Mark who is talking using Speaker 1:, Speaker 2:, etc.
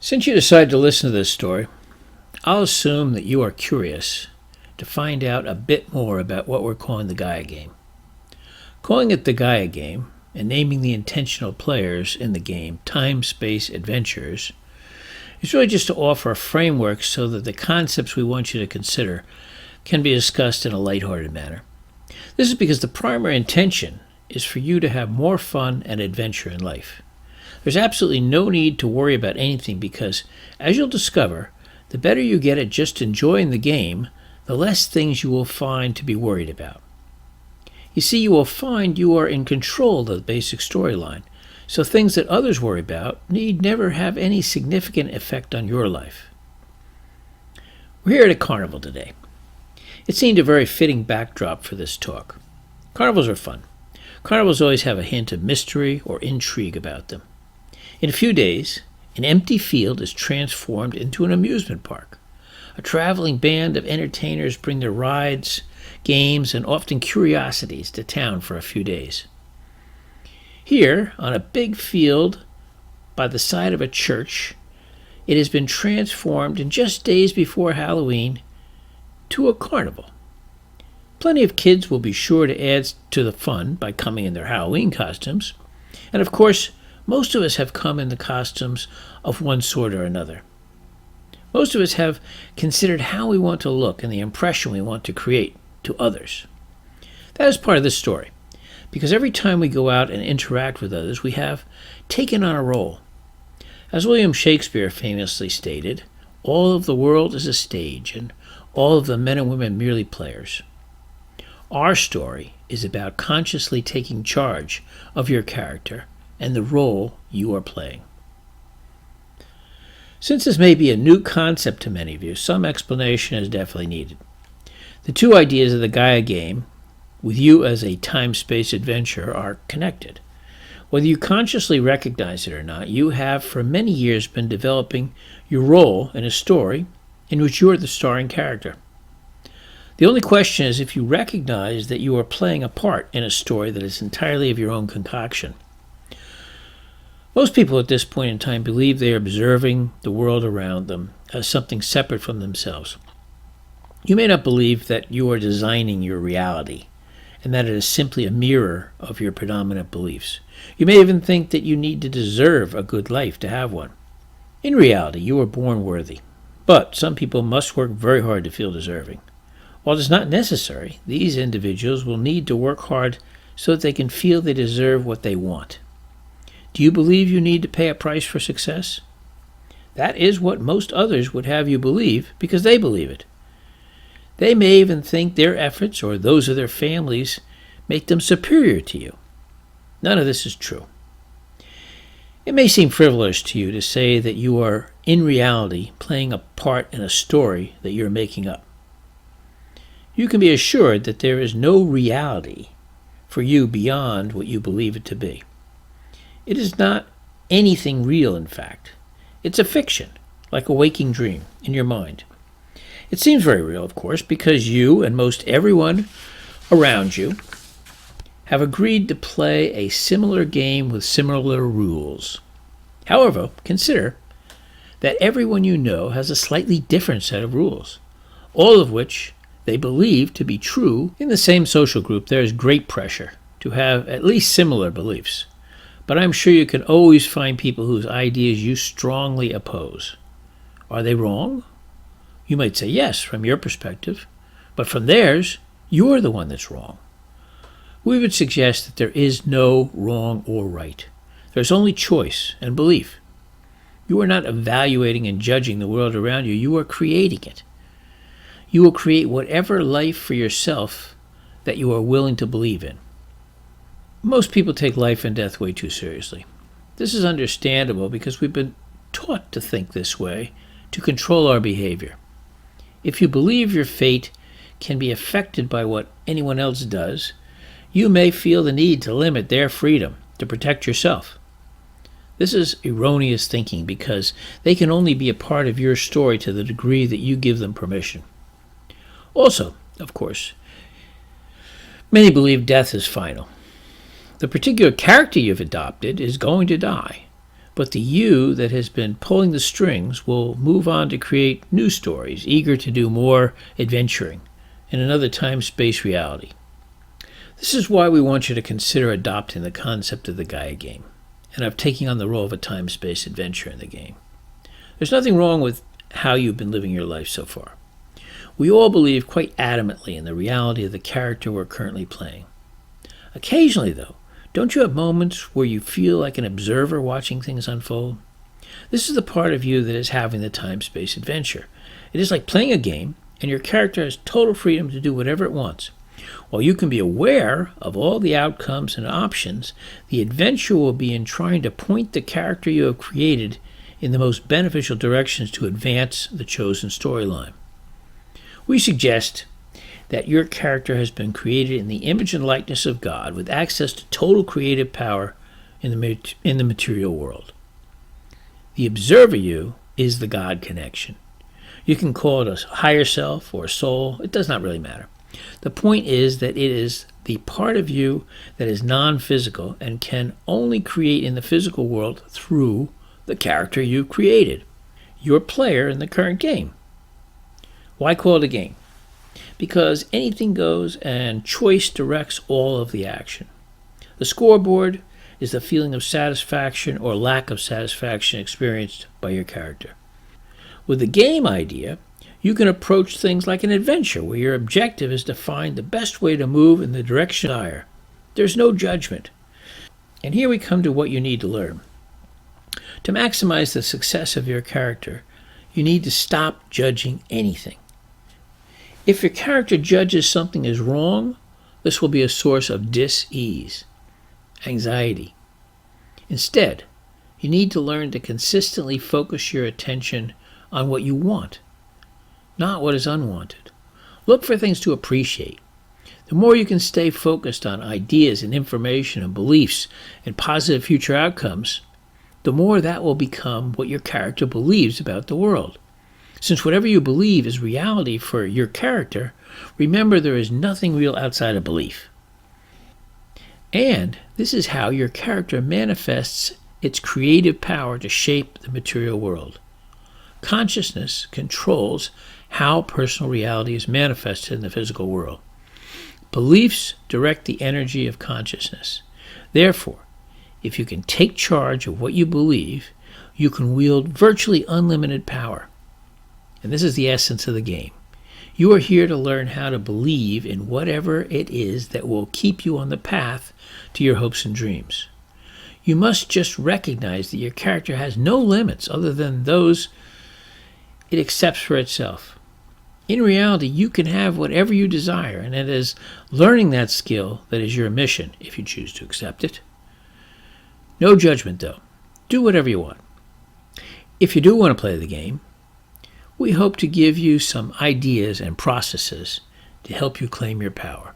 Speaker 1: Since you decided to listen to this story, I'll assume that you are curious to find out a bit more about what we're calling the Gaia Game. Calling it the Gaia Game and naming the intentional players in the game time, space, adventurers is really just to offer a framework so that the concepts we want you to consider can be discussed in a lighthearted manner. This is because the primary intention is for you to have more fun and adventure in life. There's absolutely no need to worry about anything because, as you'll discover, the better you get at just enjoying the game, the less things you will find to be worried about. You see, you will find you are in control of the basic storyline, so things that others worry about need never have any significant effect on your life. We're here at a carnival today. It seemed a very fitting backdrop for this talk. Carnivals are fun. Carnivals always have a hint of mystery or intrigue about them. In a few days, an empty field is transformed into an amusement park. A traveling band of entertainers bring their rides, games, and often curiosities to town for a few days. Here, on a big field by the side of a church, it has been transformed in just days before Halloween to a carnival. Plenty of kids will be sure to add to the fun by coming in their Halloween costumes, and of course, most of us have come in the costumes of one sort or another. Most of us have considered how we want to look and the impression we want to create to others. That is part of this story, because every time we go out and interact with others, we have taken on a role. As William Shakespeare famously stated, all of the world is a stage, and all of the men and women merely players. Our story is about consciously taking charge of your character and the role you are playing. Since this may be a new concept to many of you, some explanation is definitely needed. The two ideas of the Gaia Game, with you as a time-space adventurer, are connected. Whether you consciously recognize it or not, you have for many years been developing your role in a story in which you are the starring character. The only question is if you recognize that you are playing a part in a story that is entirely of your own concoction. Most people at this point in time believe they are observing the world around them as something separate from themselves. You may not believe that you are designing your reality and that it is simply a mirror of your predominant beliefs. You may even think that you need to deserve a good life to have one. In reality, you are born worthy, but some people must work very hard to feel deserving. While it is not necessary, these individuals will need to work hard so that they can feel they deserve what they want. Do you believe you need to pay a price for success? That is what most others would have you believe because they believe it. They may even think their efforts or those of their families make them superior to you. None of this is true. It may seem frivolous to you to say that you are in reality playing a part in a story that you're making up. You can be assured that there is no reality for you beyond what you believe it to be. It is not anything real, in fact. It's a fiction, like a waking dream in your mind. It seems very real, of course, because you and most everyone around you have agreed to play a similar game with similar rules. However, consider that everyone you know has a slightly different set of rules, all of which they believe to be true. In the same social group, there is great pressure to have at least similar beliefs. But I'm sure you can always find people whose ideas you strongly oppose. Are they wrong? You might say yes, from your perspective, but from theirs, you're the one that's wrong. We would suggest that there is no wrong or right. There's only choice and belief. You are not evaluating and judging the world around you. You are creating it. You will create whatever life for yourself that you are willing to believe in. Most people take life and death way too seriously. This is understandable because we've been taught to think this way to control our behavior. If you believe your fate can be affected by what anyone else does, you may feel the need to limit their freedom to protect yourself. This is erroneous thinking because they can only be a part of your story to the degree that you give them permission. Also, of course, many believe death is final. The particular character you've adopted is going to die, But the you that has been pulling the strings will move on to create new stories, eager to do more adventuring in another time-space reality. This is why we want you to consider adopting the concept of the Gaia game and of taking on the role of a time-space adventurer in the game. There's nothing wrong with how you've been living your life so far. We all believe quite adamantly in the reality of the character we're currently playing. Occasionally, though, don't you have moments where you feel like an observer watching things unfold? This is the part of you that is having the time-space adventure. It is like playing a game, and your character has total freedom to do whatever it wants. While you can be aware of all the outcomes and options, the adventure will be in trying to point the character you have created in the most beneficial directions to advance the chosen storyline. We suggest that your character has been created in the image and likeness of God with access to total creative power in the material world. The observer you is the God connection. You can call it a higher self or a soul. It does not really matter. The point is that it is the part of you that is non-physical and can only create in the physical world through the character you created, your player in the current game. Why call it a game? Because anything goes and choice directs all of the action. The scoreboard is the feeling of satisfaction or lack of satisfaction experienced by your character. With the game idea, you can approach things like an adventure where your objective is to find the best way to move in the direction you desire. There's no judgment. And here we come to what you need to learn. To maximize the success of your character, you need to stop judging anything. If your character judges something as wrong, this will be a source of dis-ease, anxiety. Instead, you need to learn to consistently focus your attention on what you want, not what is unwanted. Look for things to appreciate. The more you can stay focused on ideas and information and beliefs and positive future outcomes, the more that will become what your character believes about the world. Since whatever you believe is reality for your character, remember there is nothing real outside of belief. And this is how your character manifests its creative power to shape the material world. Consciousness controls how personal reality is manifested in the physical world. Beliefs direct the energy of consciousness. Therefore, if you can take charge of what you believe, you can wield virtually unlimited power. And this is the essence of the game. You are here to learn how to believe in whatever it is that will keep you on the path to your hopes and dreams. You must just recognize that your character has no limits other than those it accepts for itself. In reality, you can have whatever you desire, and it is learning that skill that is your mission, if you choose to accept it. No judgment, though. Do whatever you want. If you do want to play the game, we hope to give you some ideas and processes to help you claim your power.